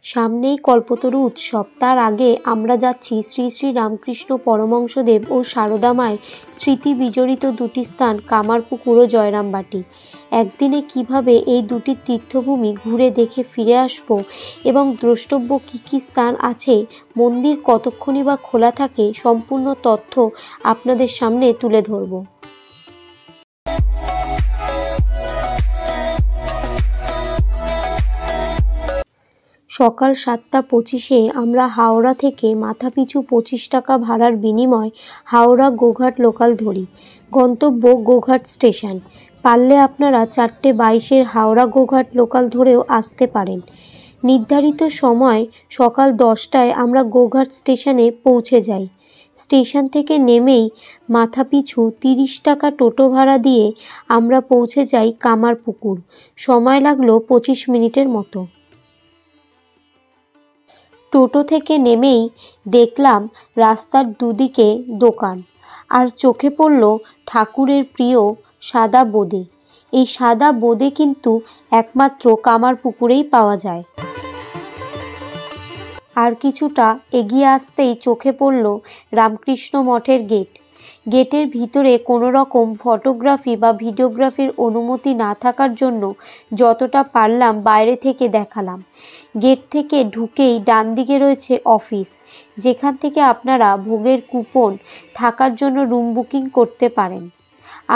সামনেই কল্পতরু উৎসব। তার আগে আমরা যাচ্ছি শ্রী শ্রী রামকৃষ্ণ পরমহংসদেব ও সারদা মায়ের স্মৃতি বিজড়িত দুটি স্থান কামারপুকুর ও জয়রামবাটি। একদিনে কিভাবে এই দুটি তীর্থভূমি ঘুরে দেখে ফিরে আসব এবং দ্রষ্টব্য কী কী স্থান আছে, মন্দির কতক্ষণই বা খোলা থাকে, সম্পূর্ণ তথ্য আপনাদের সামনে তুলে ধরব। সকাল 7:25 আমরা হাওড়া থেকে মাথাপিছু 25 টাকা ভাড়ার বিনিময় হাওড়া গোঘাট লোকাল ধরি। গন্তব্য গোঘাট স্টেশন। পারলে আপনারা 4:22 হাওড়া গোঘাট লোকাল ধরেও আসতে পারেন। নির্ধারিত সময় সকাল 10টায় আমরা গোঘাট স্টেশনে পৌঁছে যাই। স্টেশন থেকে নেমেই মাথাপিছু 30 টাকা টোটো ভাড়া দিয়ে আমরা পৌঁছে যাই কামারপুকুর। সময় লাগলো 25 মিনিটের মতো। টোটো থেকে নেমেই দেখলাম রাস্তার দুদিকে দোকান, আর চোখে পড়ল ঠাকুরের প্রিয় সাদা বোঁদে। এই সাদা বোঁদে কিন্তু একমাত্র কামারপুকুরেই পাওয়া যায়। আর কিছুটা এগিয়ে আসতেই চোখে পড়ল রামকৃষ্ণ মঠের গেট। গেটের ভিতরে কোনো রকম ফটোগ্রাফি বা ভিডিওগ্রাফির অনুমতি না থাকার জন্য যতটা পারলাম বাইরে থেকে দেখালাম। গেট থেকে ঢুকেই ডান দিকে রয়েছে অফিস, যেখান থেকে আপনারা ভোগের কুপন, থাকার জন্য রুম বুকিং করতে পারেন।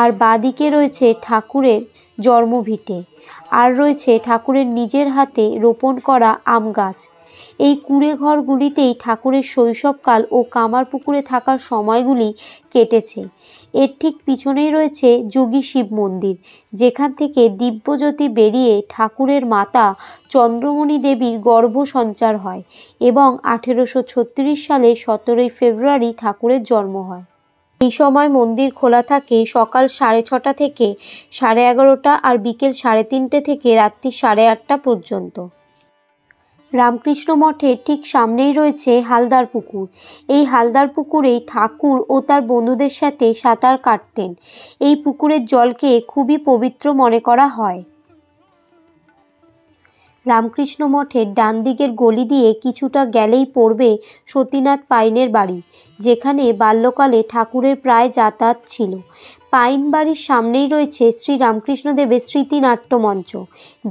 আর বাঁদিকে রয়েছে ঠাকুরের জন্মভিটে, আর রয়েছে ঠাকুরের নিজের হাতে রোপণ করা আম গাছ। এই কুঁড়ে ঘরগুলিতেই ঠাকুরের শৈশবকাল ও কামারপুকুরে থাকার সময়গুলি কেটেছে। এর ঠিক পিছনেই রয়েছে যোগী শিব মন্দির, যেখান থেকে দিব্যজ্যোতি বেরিয়ে ঠাকুরের মাতা চন্দ্রমণি দেবীর গর্ভ সঞ্চার হয় এবং 1836 সালে 17 ফেব্রুয়ারি ঠাকুরের জন্ম হয়। এই সময় মন্দির খোলা থাকে সকাল 6:30 থেকে 11:30 আর বিকেল 3:30 থেকে রাত্রি 8:30 পর্যন্ত। রামকৃষ্ণ মঠের ঠিক সামনেই রয়েছে হালদার পুকুর। এই হালদার পুকুরেই ঠাকুর ও তার বন্ধুদের সাথে সাঁতার কাটতেন। এই পুকুরের জলকে খুবই পবিত্র মনে করা হয়। রামকৃষ্ণ মঠের ডান দিকের গলি দিয়ে কিছুটা গেলেই পড়বে সতীনাথ পাইনের বাড়ি, যেখানে বাল্যকালে ঠাকুরের প্রায় যাতায়াত ছিল। পাইন বাড়ির সামনেই রয়েছে শ্রী রামকৃষ্ণদেবের স্মৃতি নাট্যমঞ্চ,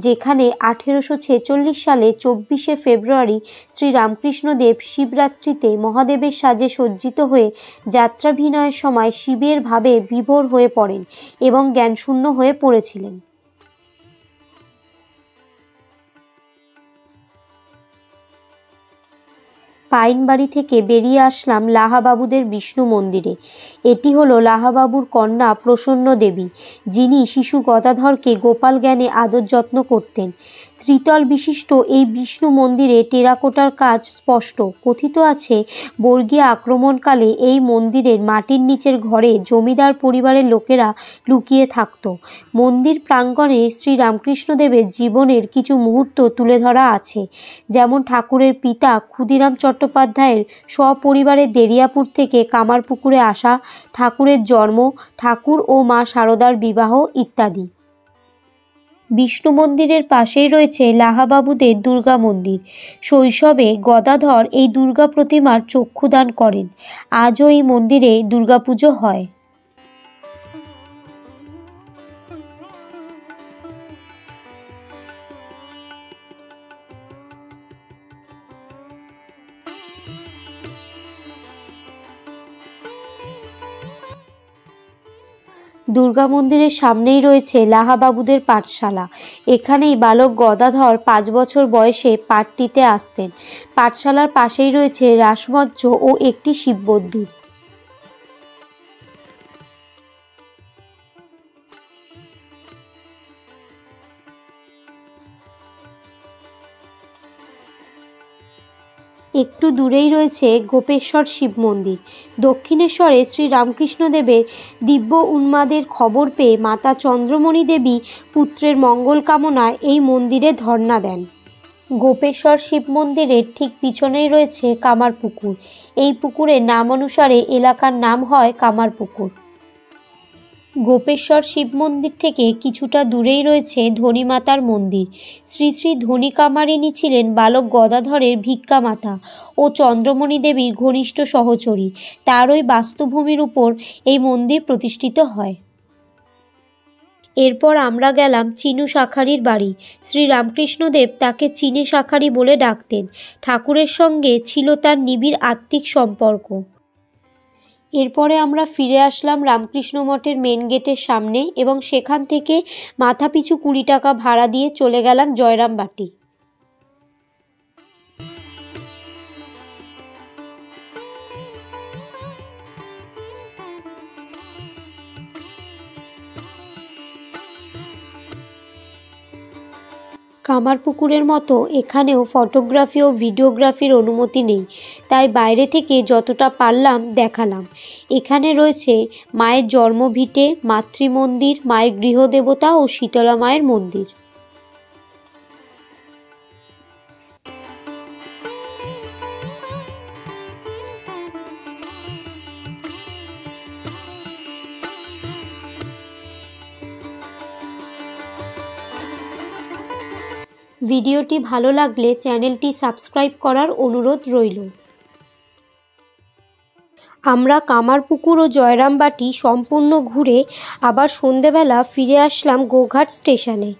যেখানে 1846 সালে 24 ফেব্রুয়ারি শ্রী রামকৃষ্ণদেব শিবরাত্রিতে মহাদেবের সাজে সজ্জিত হয়ে যাত্রাভিনয়ের সময় শিবের ভাবে বিভোর হয়ে পড়েন এবং জ্ঞানশূন্য হয়ে পড়েছিলেন। পাইন বাড়ি থেকে বেরিয়ে আসলাম লাহাবাবুদের বিষ্ণু মন্দিরে। এটি হলো লাহাবাবুর কন্যা প্রসন্ন দেবী, যিনি শিশু গদাধরকে গোপাল জ্ঞানে আদর যত্ন করতেন। ত্রিতল বিশিষ্ট এই বিষ্ণু মন্দিরে টেরাকোটার কাজ স্পষ্ট। কথিত আছে, বর্গীয় আক্রমণকালে এই মন্দিরের মাটির নিচের ঘরে জমিদার পরিবারের লোকেরা লুকিয়ে থাকত। মন্দির প্রাঙ্গণে শ্রী রামকৃষ্ণদেবের জীবনের কিছু মুহূর্ত তুলে ধরা আছে, যেমন ঠাকুরের পিতা ক্ষুদিরাম চট্টোপাধ্যায়ের সপরিবারে দেরিয়াপুর থেকে কামারপুকুরে আসা, ঠাকুরের জন্ম, ঠাকুর ও মা সারদার বিবাহ ইত্যাদি। বিষ্ণু মন্দিরের পাশেই রয়েছে লাহাবাবুদের দুর্গা মন্দির। শৈশবে গদাধর এই দুর্গা প্রতিমার চক্ষুদান করেন। আজও এই মন্দিরে দুর্গাপুজো হয়। দুর্গা মন্দিরের সামনেই রয়েছে লাহাবাবুদের পাঠশালা। এখানেই বালক গদাধর 5 বছর বয়সে পাঠ নিতে আসতেন। পাঠশালার পাশেই রয়েছে রাসমঞ্চ ও একটি শিব মন্দির। একটু দূরেই রয়েছে গোপেশ্বর শিব মন্দির। দক্ষিণেশ্বরে শ্রী রামকৃষ্ণদেবের দিব্য উন্মাদের খবর পেয়ে মাতা চন্দ্রমণি দেবী পুত্রের মঙ্গল কামনায় এই মন্দিরে ধর্ণা দেন। গোপেশ্বর শিব মন্দিরের ঠিক পিছনেই রয়েছে কামারপুকুর। এই পুকুরের নাম অনুসারে এলাকার নাম হয় কামারপুকুর। গোপেশ্বর শিব মন্দির থেকে কিছুটা দূরেই রয়েছে ধনীমাতার মন্দির। শ্রী শ্রী ধনী কামারিনী ছিলেন বালক গদাধরের ভিক্ষামাতা ও চন্দ্রমণি দেবীর ঘনিষ্ঠ সহচরী। তার ওই বাস্তুভূমির উপর এই মন্দির প্রতিষ্ঠিত হয়। এরপর আমরা গেলাম চিনু শাঁখারির বাড়ি। শ্রী রামকৃষ্ণদেব তাকে চিনে শাঁখারি বলে ডাকতেন। ঠাকুরের সঙ্গে ছিল তার নিবিড় আত্মিক সম্পর্ক। এরপরে আমরা ফিরে আসলাম রামকৃষ্ণ মঠের মেন গেটের সামনে এবং সেখান থেকে মাথাপিছু 20 টাকা ভাড়া দিয়ে চলে গেলাম জয়রামবাটি। কামারপুকুরের মতো এখানেও ফটোগ্রাফি ও ভিডিওগ্রাফির অনুমতি নেই, তাই বাইরে থেকে যতটা পারলাম দেখালাম। এখানে রয়েছে মায়ের জন্মভিটে, মাতৃমন্দির, মায়ের গৃহদেবতা ও শীতলা মায়ের মন্দির। ভিডিওটি ভালো লাগলে চ্যানেলটি সাবস্ক্রাইব করার অনুরোধ রইল। আমরা কামারপুকুর ও জয়রামবাটি সম্পূর্ণ ঘুরে আবার সন্ধেবেলা ফিরে আসলাম গোঘাট স্টেশনে।